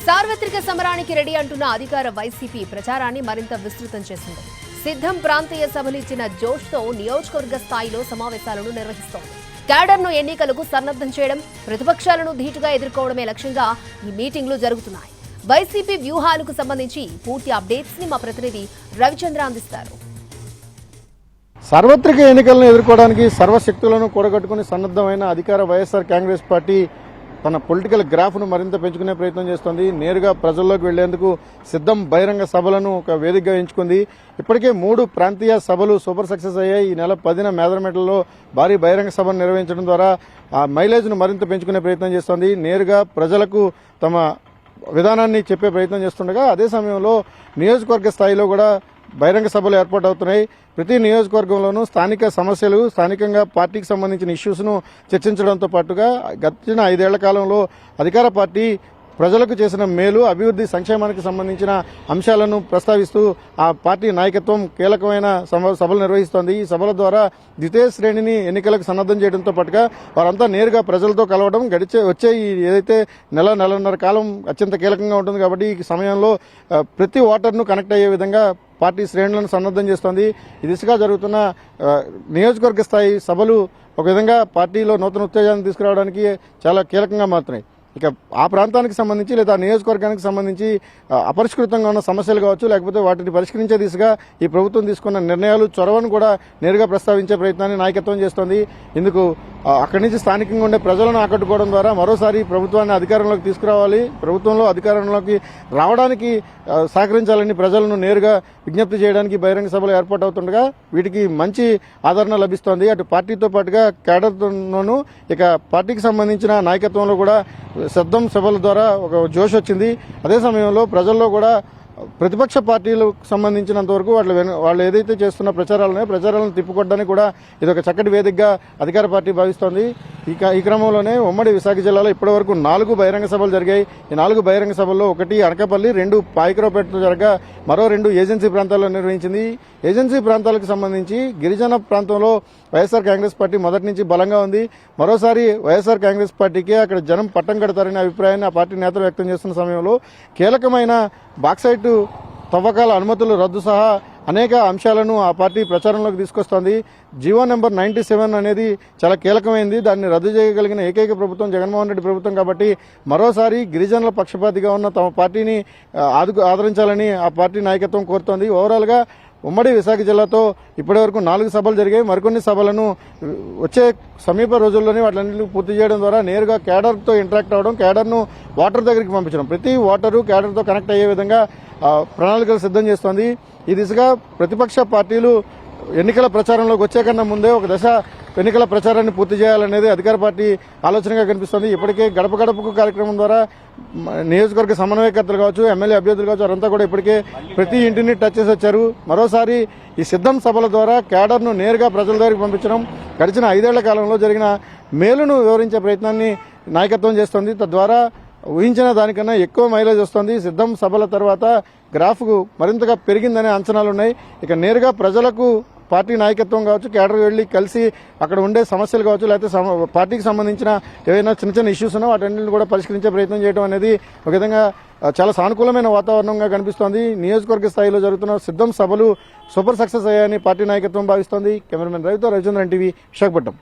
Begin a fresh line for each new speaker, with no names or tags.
సార్వత్రిక సమరానికి రెడీ అంటున్న అధికార వైసీపీ ప్రచారాన్ని మరింత విస్తృతం చేసింది. సిద్ధం ప్రాంతీయ సభలు ఇచ్చిన జోష్తో నియోజకవర్గ స్థాయిలో సమావేశాలను నిర్వహిస్తోంది. క్యాడర్ను ఎన్నికలకు సన్నద్ధం చేయడం, ప్రతిపక్షాలను ధీటుగా ఎదుర్కోవడమే లక్ష్యంగా ఈ మీటింగ్లు జరుగుతున్నాయి. వైసీపీ వ్యూహాలకు సంబంధించి పూర్తి అప్డేట్స్ ని మా ప్రతినిధి రవిచంద్ర అందిస్తారు.
సార్వత్రిక ఎన్నికలను ఎదుర్కోవడానికి సర్వశక్తులను కూడగట్టుకుని సన్నద్ధమైన అధికార వైఎస్ఆర్ కాంగ్రెస్ పార్టీ తన పొలిటికల్ గ్రాఫ్ను మరింత పెంచుకునే ప్రయత్నం చేస్తోంది. నేరుగా ప్రజల్లోకి వెళ్లేందుకు సిద్ధం బహిరంగ సభలను ఒక వేదికగా ఎంచుకుంది. ఇప్పటికే 3 ప్రాంతీయ సభలు సూపర్ సక్సెస్ అయ్యాయి. ఈ నెల 10న మేదరమెట్లలో భారీ బహిరంగ సభను నిర్వహించడం ద్వారా ఆ మైలేజ్ను మరింత పెంచుకునే ప్రయత్నం చేస్తోంది. నేరుగా ప్రజలకు తమ విధానాన్ని చెప్పే ప్రయత్నం చేస్తుండగా అదే సమయంలో నియోజకవర్గ స్థాయిలో కూడా బహిరంగ సభలు ఏర్పాటు అవుతున్నాయి. ప్రతి నియోజకవర్గంలోనూ స్థానిక సమస్యలు, స్థానికంగా పార్టీకి సంబంధించిన ఇష్యూస్ను చర్చించడంతో పాటుగా గడిచిన 5 ఏళ్ల కాలంలో అధికార పార్టీ ప్రజలకు చేసిన మేలు, అభివృద్ధి, సంక్షేమానికి సంబంధించిన అంశాలను ప్రస్తావిస్తూ ఆ పార్టీ నాయకత్వం కీలకమైన సభలు నిర్వహిస్తోంది. ఈ సభల ద్వారా ద్వితీయ శ్రేణిని ఎన్నికలకు సన్నద్ధం చేయడంతో పాటుగా వారంతా నేరుగా ప్రజలతో కలవడం, వచ్చే ఏదైతే నెలన్నర కాలం అత్యంత కీలకంగా ఉంటుంది. కాబట్టి ఈ సమయంలో ప్రతి ఓటర్ను కనెక్ట్ అయ్యే విధంగా పార్టీ శ్రేణులను సన్నద్ధం చేస్తోంది. ఈ దిశగా జరుగుతున్న నియోజకవర్గ స్థాయి సభలు ఒక విధంగా పార్టీలో నూతన ఉత్తేజాన్ని తీసుకురావడానికి చాలా కీలకంగా మారుతున్నాయి. ఇక ఆ ప్రాంతానికి సంబంధించి లేదా నియోజకవర్గానికి సంబంధించి అపరిష్కృతంగా ఉన్న సమస్యలు కావచ్చు, లేకపోతే వాటిని పరిష్కరించే దిశగా ఈ ప్రభుత్వం తీసుకున్న నిర్ణయాలు, చొరవను కూడా నేరుగా ప్రస్తావించే ప్రయత్నాన్ని నాయకత్వం చేస్తోంది. ఇందుకు అక్కడి నుంచి స్థానికంగా ఉండే ప్రజలను ఆకట్టుకోవడం ద్వారా మరోసారి ప్రభుత్వాన్ని అధికారంలోకి తీసుకురావాలి, ప్రభుత్వంలో అధికారంలోకి రావడానికి సహకరించాలని ప్రజలను నేరుగా విజ్ఞప్తి చేయడానికి బహిరంగ సభలు ఏర్పాటు అవుతుండగా వీటికి మంచి ఆదరణ లభిస్తోంది. అటు పార్టీతో పాటుగా కేడర్తోనూ ఇక పార్టీకి సంబంధించిన నాయకత్వంలో కూడా సిద్ధం సభల ద్వారా ఒక జోష్ వచ్చింది. అదే సమయంలో ప్రజల్లో కూడా ప్రతిపక్ష పార్టీలకు సంబంధించినంత వరకు వాళ్ళు ఏదైతే చేస్తున్న ప్రచారాలను తిప్పుకొట్టడానికి కూడా ఇది ఒక చక్కటి వేదికగా అధికార పార్టీ భావిస్తోంది. ఈ క్రమంలోనే ఉమ్మడి విశాఖ జిల్లాలో ఇప్పటి వరకు 4 బహిరంగ సభలు జరిగాయి. ఈ 4 బహిరంగ సభల్లో 1 అనకాపల్లి, 2 పాయకరావుపేటలో జరగా మరో 2 ఏజెన్సీ ప్రాంతాల్లో నిర్వహించింది. ఏజెన్సీ ప్రాంతాలకు సంబంధించి గిరిజన ప్రాంతంలో వైఎస్ఆర్ కాంగ్రెస్ పార్టీ మొదటి నుంచి బలంగా ఉంది. మరోసారి వైఎస్ఆర్ కాంగ్రెస్ పార్టీకే అక్కడ జనం పట్టం కడతారనే అభిప్రాయాన్ని ఆ పార్టీ నేతలు వ్యక్తం చేస్తున్న సమయంలో కీలకమైన బాక్సైట్ తవ్వకాల అనుమతులు రద్దు సహా అనేక అంశాలను ఆ పార్టీ ప్రచారంలోకి తీసుకొస్తోంది. జీవో నెంబర్ 97 అనేది చాలా కీలకమైంది. దాన్ని రద్దు చేయగలిగిన ఏకైక ప్రభుత్వం జగన్మోహన్ రెడ్డి ప్రభుత్వం. కాబట్టి మరోసారి గిరిజనుల పక్షపాతిగా ఉన్న తమ పార్టీని ఆదరించాలని ఆ పార్టీ నాయకత్వం కోరుతోంది. ఓవరాల్గా ఉమ్మడి విశాఖ జిల్లాతో ఇప్పటివరకు 4 సభలు జరిగాయి. మరికొన్ని సభలను వచ్చే సమీప రోజుల్లోనే వాటిని పూర్తి చేయడం ద్వారా నేరుగా కేడర్తో ఇంటరాక్ట్ అవ్వడం, కేడర్ను ఓటర్ దగ్గరికి పంపించడం, ప్రతి ఓటరు కేడర్తో కనెక్ట్ అయ్యే విధంగా ప్రణాళికలు సిద్ధం చేస్తోంది. ఈ దిశగా ప్రతిపక్ష పార్టీలు ఎన్నికల ప్రచారంలోకి వచ్చే కన్నా ముందే ఒక దశ ఎన్నికల ప్రచారాన్ని పూర్తి చేయాలనేది అధికార పార్టీ ఆలోచనగా కనిపిస్తోంది. ఇప్పటికే గడప గడపకు కార్యక్రమం ద్వారా నియోజకవర్గ సమన్వయకర్తలు కావచ్చు, ఎమ్మెల్యే అభ్యర్థులు కావచ్చు, వారంతా కూడా ఇప్పటికే ప్రతి ఇంటిని టచ్ చేసి వచ్చారు. మరోసారి ఈ సిద్ధం సభల ద్వారా కేడర్ను నేరుగా ప్రజల దగ్గరికి పంపించడం, గడిచిన 5 ఏళ్ల కాలంలో జరిగిన మేలును వివరించే ప్రయత్నాన్ని నాయకత్వం చేస్తోంది. తద్వారా ఊహించిన దానికన్నా ఎక్కువ మైలేజ్ వస్తుంది. సిద్ధం సభల తర్వాత గ్రాఫ్కు మరింతగా పెరిగిందనే అంచనాలున్నాయి. ఇక నేరుగా ప్రజలకు పార్టీ నాయకత్వం కావచ్చు, కేడర్ వెళ్లి కలిసి అక్కడ ఉండే సమస్యలు కావచ్చు, లేకపోతే పార్టీకి సంబంధించిన ఏదైనా చిన్న ఇష్యూస్ ఉన్నా వాటన్నింటిని కూడా పరిష్కరించే ప్రయత్నం చేయడం అనేది ఒక విధంగా చాలా సానుకూలమైన వాతావరణంగా కనిపిస్తోంది. నియోజకవర్గ స్థాయిలో జరుగుతున్న సిద్ధం సభలు సూపర్ సక్సెస్ అయ్యాయని పార్టీ నాయకత్వం భావిస్తోంది. కెమెరామెన్ రవితో రవిచంద్రన్, NTV, విశాఖపట్నం.